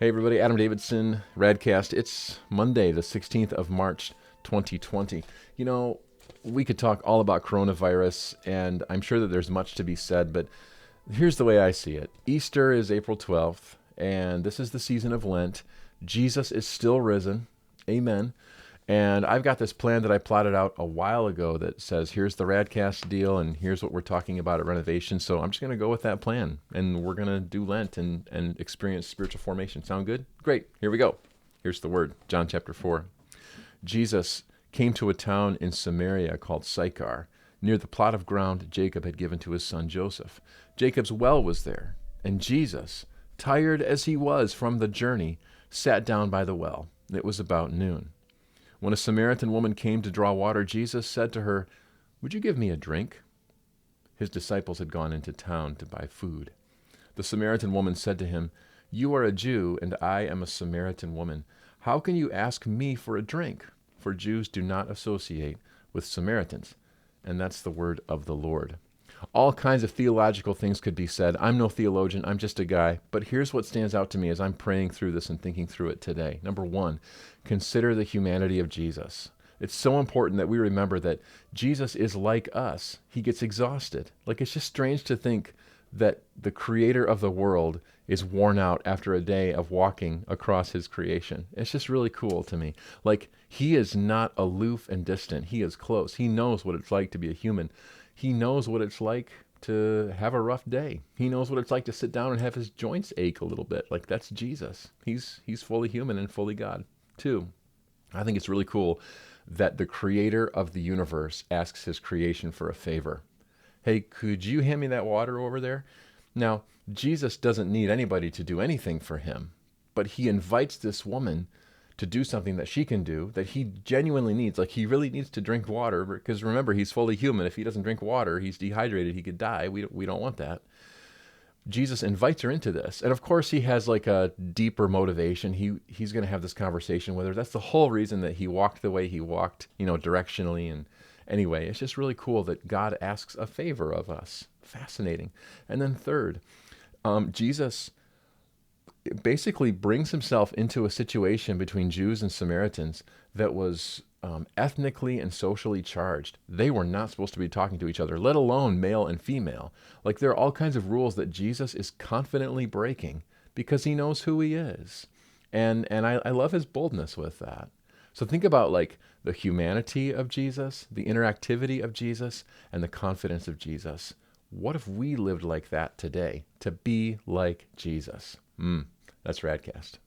Hey everybody, Adam Davidson, RadCast. It's Monday, the 16th of March, 2020. You know, we could talk all about coronavirus, and I'm sure that there's much to be said, but here's the way I see it. Easter is April 12th, and this is the season of Lent. Jesus is still risen. Amen. And I've got this plan that I plotted out a while ago that says, here's the Radcast deal, and here's what we're talking about at renovation. So I'm just going to go with that plan, and we're going to do Lent and experience spiritual formation. Sound good? Great. Here we go. Here's the word, John chapter 4. Jesus came to a town in Samaria called Sychar, near the plot of ground Jacob had given to his son Joseph. Jacob's well was there, and Jesus, tired as he was from the journey, sat down by the well. It was about noon. When a Samaritan woman came to draw water, Jesus said to her, "Would you give me a drink?" His disciples had gone into town to buy food. The Samaritan woman said to him, "You are a Jew, and I am a Samaritan woman. How can you ask me for a drink?" For Jews do not associate with Samaritans. And that's the word of the Lord. All kinds of theological things could be said. I'm no theologian, I'm just a guy. But here's what stands out to me as I'm praying through this and thinking through it today. Number one, consider the humanity of Jesus. It's so important that we remember that Jesus is like us. He gets exhausted. Like, it's just strange to think that the creator of the world is worn out after a day of walking across his creation. It's just really cool to me. Like, he is not aloof and distant. He is close. He knows what it's like to be a human. He knows what it's like to have a rough day. He knows what it's like to sit down and have his joints ache a little bit. Like, that's Jesus. He's fully human and fully God. Two, I think it's really cool that the creator of the universe asks his creation for a favor. Hey, could you hand me that water over there? Now, Jesus doesn't need anybody to do anything for him, but he invites this woman to do something that she can do that he genuinely needs. Like, he really needs to drink water because remember, he's fully human. If he doesn't drink water, he's dehydrated. He could die. We don't want that. Jesus invites her into this. And of course, he has like a deeper motivation. He's going to have this conversation with her. That's the whole reason that he walked the way he walked, directionally. And anyway, it's just really cool that God asks a favor of us. Fascinating. And then third, Jesus basically brings himself into a situation between Jews and Samaritans that was ethnically and socially charged. They were not supposed to be talking to each other, let alone male and female. Like, there are all kinds of rules that Jesus is confidently breaking because he knows who he is. And I love his boldness with that. So think about like the humanity of Jesus, the interactivity of Jesus, and the confidence of Jesus. What if we lived like that today, to be like Jesus? That's RadCast.